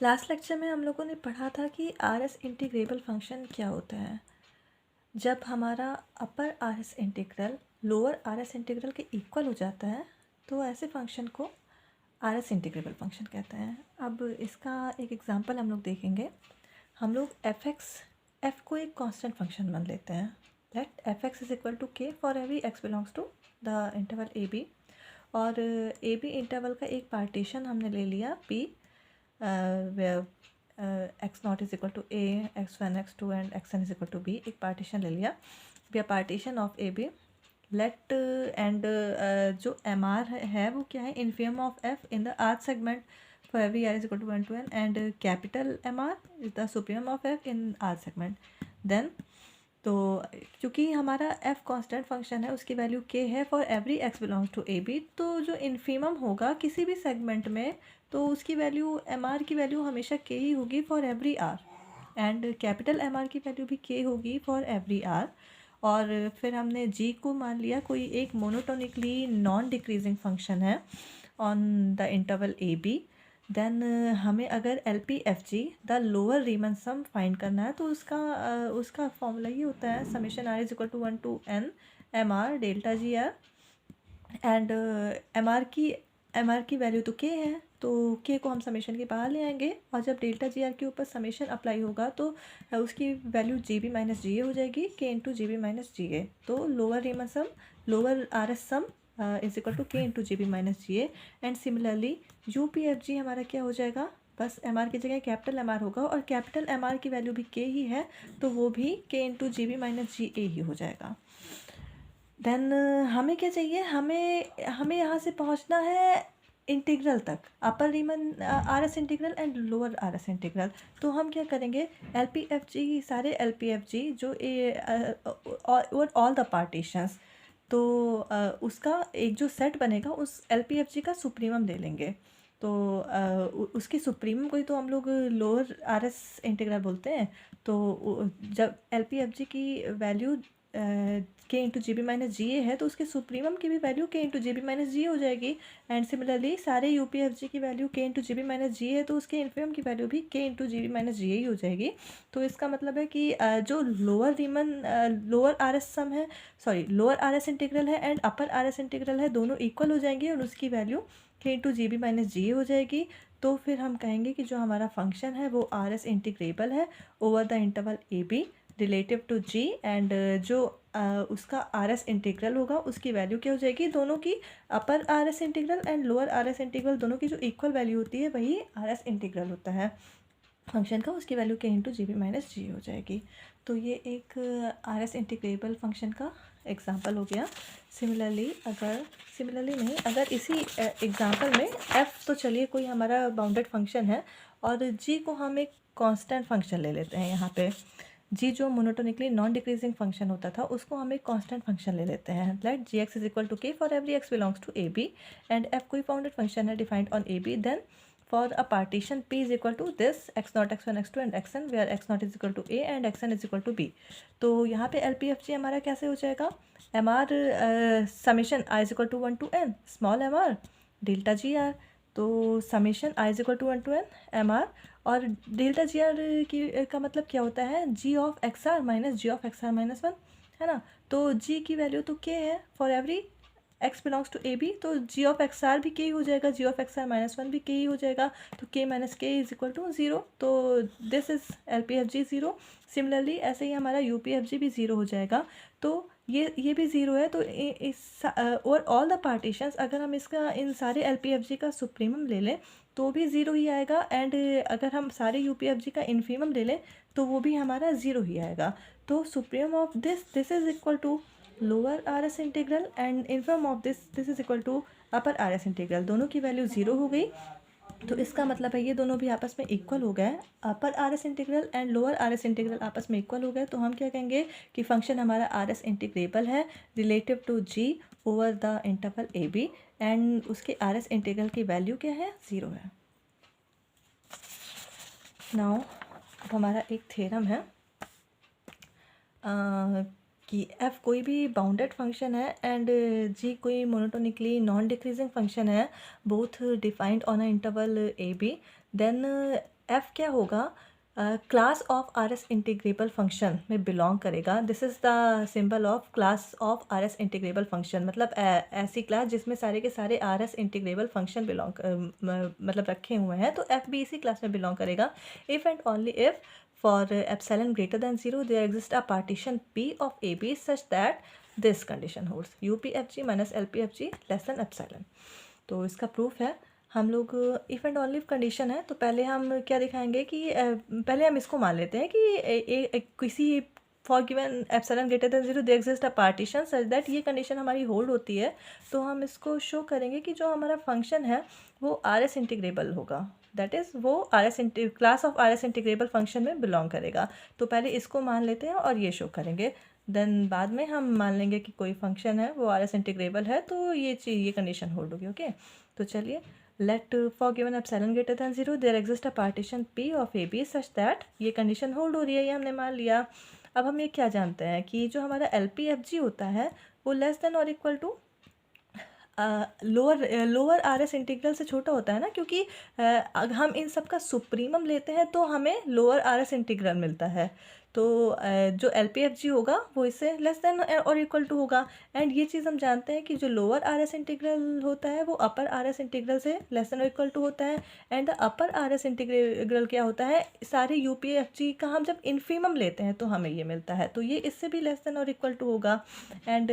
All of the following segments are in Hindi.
लास्ट लेक्चर में हम लोगों ने पढ़ा था कि आर एस इंटीग्रेबल फंक्शन क्या होता है। जब हमारा upper R S integral lower R S integral के इक्वल हो जाता है तो ऐसे फंक्शन को आर एस इंटीग्रेबल फंक्शन कहते हैं। अब इसका एक एग्जांपल हम लोग देखेंगे। हम लोग एफ को एक कांस्टेंट फंक्शन मान लेते हैं। Let f x is equal to k for every x belongs to the interval A b. और ए बी इंटरवल का एक पार्टीशन हमने ले लिया p, where x naught is equal to a, x one x two and x n is equal to b. एक पार्टीशन ले लिया, we partition of A b. Let and जो एम आर है वो क्या है, infimum of f in the r segment for every r is equal to 1 to n, and capital m r is the supreme of f in r segment. Then तो क्योंकि हमारा f कांस्टेंट फंक्शन है, उसकी वैल्यू k है for every x belongs to A B, तो जो इन्फीमम होगा किसी भी सेगमेंट में तो उसकी वैल्यू mr की वैल्यू हमेशा k ही होगी for every r, and capital mr की वैल्यू भी k होगी फॉर एवरी r। और फिर हमने g को मान लिया कोई एक मोनोटोनिकली नॉन डिक्रीजिंग फंक्शन है on the interval A B. Then हमें अगर l P F g the lower Riemann sum find करना है तो उसका फॉर्मूला ये होता है summation r is equal to 1 to n m r delta g r. And m r की वैल्यू तो के है, तो के को हम समेशन के बाहर ले आएंगे और जब डेल्टा जी आर के ऊपर समेशन अप्लाई होगा तो उसकी value g b minus g a हो जाएगी, k into g b minus g a. तो lower Riemann sum, lower are s sum is equal to k into g b minus g a. And similarly u p F g हमारा क्या हो जाएगा, बस एम आर की जगह कैपिटल एम आर होगा और कैपिटल एम आर की वैल्यू भी के ही है, तो वो भी के into g b minus g ए ही हो जाएगा। देन हमें क्या चाहिए, हमें यहाँ से पहुँचना है इंटीग्रल तक, upper Riemann r S integral and lower R S integral. तो हम क्या करेंगे, एल पी एफ जी, सारे एल पी एफ जी जो और ऑल द पार्टीशंस, तो उसका एक जो सेट बनेगा उस एल पी एफ जी का सुप्रीमम ले लेंगे। तो उसकी सुप्रीमम को ही तो हम लोग लोअर आर एस इंटीग्रल बोलते हैं। तो जब एल पी एफ जी की value k into g b minus g ए है तो उसके सुप्रीमम की भी value k into g b minus g a हो जाएगी। एंड सिमिलरली सारे यू पी एफ जी की value k into g b minus g ए है तो उसके इन्फिमम की वैल्यू भी के into g b minus g ए ही हो जाएगी। तो इसका मतलब है कि जो लोअर आर एस सम है, sorry lower R S integral है and upper R S integral है, दोनों इक्वल हो जाएंगे और उसकी value k into g b minus g a हो जाएगी। तो फिर हम कहेंगे कि जो हमारा फंक्शन है वो आर एस इंटीग्रेबल है over the interval A B relative to G. And जो उसका आर एस इंटीग्रल होगा उसकी वैल्यू क्या हो जाएगी, दोनों की upper R S integral and lower R S integral दोनों की जो इक्वल वैल्यू होती है वही आर एस इंटीग्रल होता है फंक्शन का, उसकी value k into g b minus जी हो जाएगी। तो ये एक आर एस इंटीग्रेबल फंक्शन का एग्जाम्पल हो गया। सिमिलरली नहीं, अगर इसी एग्जाम्पल में एफ तो चलिए कोई हमारा बाउंडेड फंक्शन है और जी को हम एक कांस्टेंट फंक्शन ले लेते हैं। यहाँ पे जी जो मोनोटोनिकली नॉन डिक्रीजिंग फंक्शन होता था उसको हम एक कांस्टेंट फंक्शन ले लेते हैं। Let g x is equal to k for every x belongs to A B and f कोई बाउंडेड फंक्शन है defined on a B. Then for a partition p is equal to this x naught x one x two and x n where x naught is equal to a and x n is equal to b. तो यहाँ पे एल पी एफ जी हमारा कैसे हो जाएगा, m r summation i is equal to 1 to n small m r delta g r. तो summation i is equal to 1 to n m r, और डेल्टा जी आर की का मतलब क्या होता है, g of x r minus g of x r minus one, है ना। तो जी की वैल्यू तो के है for every x belongs to A B, तो जी ऑफ एक्स आर भी के ही हो जाएगा, g of x r minus one भी के ही हो जाएगा। तो k minus k is equal to zero, तो this is l P F g zero. Similarly ऐसे ही हमारा यू पी एफ जी भी ज़ीरो हो जाएगा। तो ये भी ज़ीरो है। तो इस और ऑल द पार्टीशंस अगर हम इसका इन सारे एल पी एफ जी का सुप्रीमम ले लें तो भी ज़ीरो ही आएगा, एंड अगर हम सारे यू पी एफ जी का इन्फीमम ले लें तो वो भी हमारा ज़ीरो ही आएगा। तो supremum of this is equal to lower R S integral and infimum of this is equal to upper R S integral, दोनों की वैल्यू ज़ीरो हो गई। तो इसका मतलब है ये दोनों भी आपस में इक्वल हो गए, upper R S integral and lower R S integral आपस में इक्वल हो गए। तो हम क्या कहेंगे कि फंक्शन हमारा आर एस इंटीग्रेबल है relative to G over the interval A B, and उसके आर एस इंटीग्रल की वैल्यू क्या है, ज़ीरो है। नाउ अब हमारा एक थ्योरम है कि एफ कोई भी बाउंडेड फंक्शन है एंड जी कोई मोनोटोनिकली नॉन डिक्रीजिंग फंक्शन है, both defined on a interval A B, then F क्या होगा, class of R S integrable function में बिलोंग करेगा। This is the symbol of class of R S integrable function, मतलब ऐसी क्लास जिसमें सारे के सारे R S integrable function belong मतलब रखे हुए हैं, तो एफ भी इसी क्लास में बिलोंग करेगा। If and only if for epsilon greater than 0 there exists a partition P of AB such that this condition holds, UPFG minus LPFG less than epsilon। तो इसका प्रूफ है। हम लोग इफ़ एंड ओनली कंडीशन है, तो पहले हम क्या दिखाएंगे कि पहले हम इसको मान लेते हैं कि किसी for given epsilon greater than 0 there exist a partition such that ये कंडीशन हमारी होल्ड होती है, तो हम इसको शो करेंगे कि जो हमारा फंक्शन है वो आर एस इंटीग्रेबल होगा, दैट इज़ वो R S class of R S integrable function में बिलोंग करेगा। तो पहले इसको मान लेते हैं और ये शो करेंगे, देन बाद में हम मान लेंगे कि कोई फंक्शन है वो आर एस इंटीग्रेबल है, तो ये कंडीशन होल्ड होगी। ओके, तो चलिए, let for given epsilon greater than 0 there exist a partition P of A B such that, ये कंडीशन होल्ड हो रही है, ये हमने मान लिया। अब हम ये क्या जानते हैं कि जो हमारा एल पी एफ जी होता है वो लेस देन और equal to lower R S integral से छोटा होता है ना, क्योंकि अगर हम इन सब का सुप्रीमम लेते हैं तो हमें लोअर आर एस इंटीग्रल मिलता है। तो जो एल पी एफ जी होगा वो इससे लेस देन और इक्वल टू होगा। एंड ये चीज़ हम जानते हैं कि जो लोअर आर एस इंटीग्रल होता है वो अपर आर एस इंटीग्रल से लेस देन और इक्वल टू होता है। And the upper R S integral क्या होता है, सारे यू पी एफ जी का हम जब इन्फीमम लेते हैं तो हमें ये मिलता है, तो ये इससे भी लेस देन और इक्वल टू होगा। एंड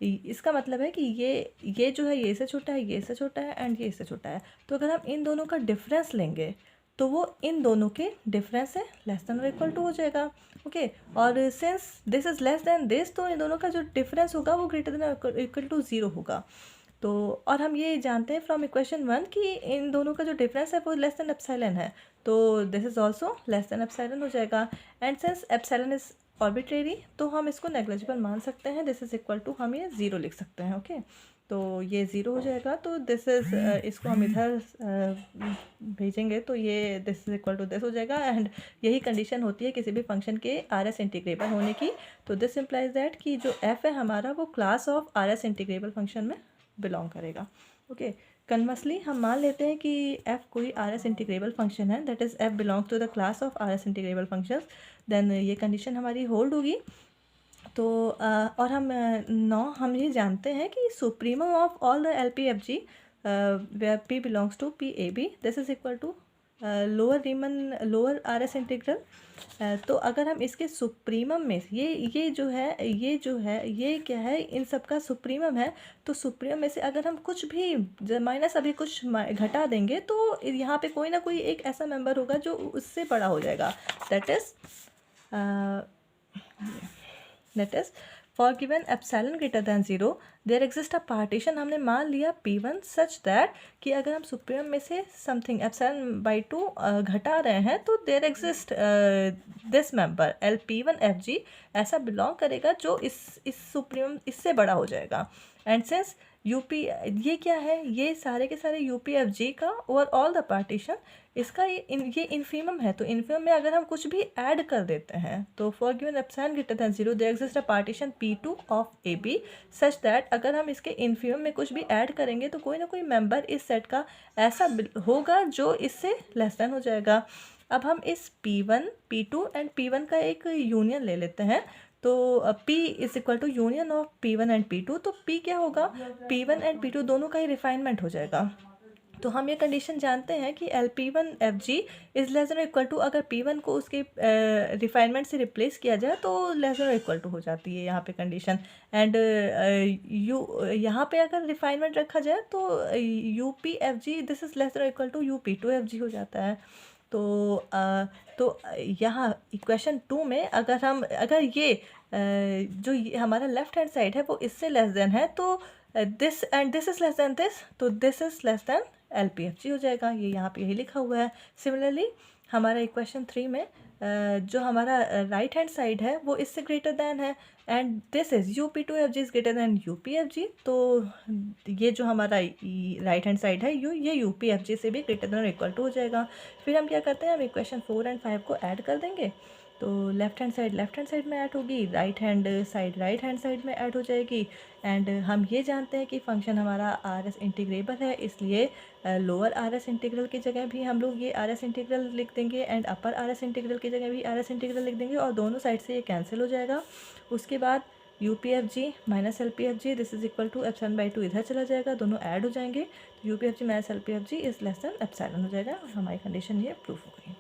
इसका मतलब है कि ये जो है ये इससे छोटा है, ये इससे छोटा है एंड ये इससे छोटा है, तो अगर हम इन दोनों का डिफरेंस लेंगे तो वो इन दोनों के डिफरेंस से लेस देन और इक्वल टू हो जाएगा। ओके, और since this is less than this, तो इन दोनों का जो डिफरेंस होगा वो ग्रेटर देन इक्वल टू 0 होगा। तो और हम ये जानते हैं फ्रॉम इक्वेशन 1 कि इन दोनों का जो डिफरेंस है वो लेस देन एप्सिलॉन है, तो this is also less than epsilon हो जाएगा। And since epsilon is arbitrary तो हम इसको नेग्लिजिबल मान सकते हैं, दिस इज़ इक्वल टू हम ये 0 लिख सकते हैं। ओके, तो ये 0 हो जाएगा, तो दिस इज़ इसको हम इधर भेजेंगे तो ये this is equal to this हो जाएगा। एंड यही कंडीशन होती है किसी भी फंक्शन के आर एस इंटीग्रेबल होने की। तो दिस इम्प्लाइज दैट कि जो एफ है हमारा वो class of R S integrable function में बिलोंग करेगा। ओके, कन्वर्सली हम मान लेते हैं कि एफ कोई आर एस इंटीग्रेबल फंक्शन है, that is F belongs to the class of R S integrable functions, then ये कंडीशन हमारी होल्ड होगी। तो और हम ये जानते हैं कि supremum of all the L P F G where P belongs to P A B, this is equal to lower R S integral. तो अगर हम इसके सुप्रीमम में ये जो है ये क्या है, इन सब का सुप्रीमम है, तो सुप्रीमम में से अगर हम कुछ भी माइनस अभी कुछ घटा देंगे तो यहाँ पे कोई ना कोई एक ऐसा मेंबर होगा जो उससे बड़ा हो जाएगा, that is for given epsilon greater than 0 there exist a partition, हमने मान लिया P1 सच दैट कि अगर हम सुप्रीमम में से समथिंग एप्सिलॉन बाई 2 घटा रहे हैं तो there exist this member LP1FG ऐसा बिलोंग करेगा जो इस सुप्रीमम इससे बड़ा हो जाएगा। एंड सिंस यूपी ये क्या है, ये सारे के सारे UPFG का ओवर ऑल द पार्टीशन इसका ये इन्फीमम है, तो इन्फीमम में अगर हम कुछ भी ऐड कर देते हैं तो for given epsilon greater than 0 there exist a partition P2 of AB such that अगर हम इसके इन्फीमम में कुछ भी ऐड करेंगे तो कोई ना कोई मेंबर इस सेट का ऐसा होगा जो इससे लेस देन हो जाएगा। अब हम इस P1 P2 एंड P1 का एक यूनियन ले लेते हैं, तो P is equal to union of P1 and P2, तो P क्या होगा, P1 एंड P2 दोनों का ही रिफाइनमेंट हो जाएगा। तो हम ये कंडीशन जानते हैं कि LP1FG is less than equal to, अगर P1 को उसके रिफाइनमेंट से रिप्लेस किया जाए तो लेस देन इक्वल टू हो जाती है यहाँ पे कंडीशन। एंड यहाँ पे अगर रिफाइनमेंट रखा जाए तो UPFG this is less than equal to UP2FG हो जाता है। तो यहाँ इक्वेशन 2 में अगर ये जो ये हमारा लेफ्ट हैंड साइड है वो इससे लेस देन है, तो this and this is less than this, तो this is less than LPFG हो जाएगा, ये यहाँ पे यही लिखा हुआ है। सिमिलरली हमारा इक्वेशन 3 में जो हमारा राइट हैंड साइड है वो इससे ग्रेटर दैन है, and this is UP2FG is greater than UPFG, तो ये जो हमारा राइट हैंड साइड है ये UPFG से भी ग्रेटर दैन और इक्वल टू हो जाएगा। फिर हम क्या करते हैं, हम इक्वेशन 4 एंड 5 को ऐड कर देंगे, तो लेफ़्ट हैंड साइड में ऐड होगी, राइट हैंड साइड में ऐड हो जाएगी। एंड हम ये जानते हैं कि फ़ंक्शन हमारा आर एस इंटीग्रेबल है, इसलिए लोअर आर एस इंटीग्रल की जगह भी हम लोग ये आर एस इंटीग्रल लिख देंगे and upper R S integral की जगह भी आर एस इंटीग्रल लिख देंगे और दोनों साइड से ये कैंसिल हो जाएगा। उसके बाद u p F g minus l P F g this is equal to एप्सिलॉन/2 इधर चला जाएगा, दोनों ऐड हो जाएंगे, तो u p F g minus l P F g is less than epsilon हो जाएगा और हमारी कंडीशन ये प्रूफ हो गई।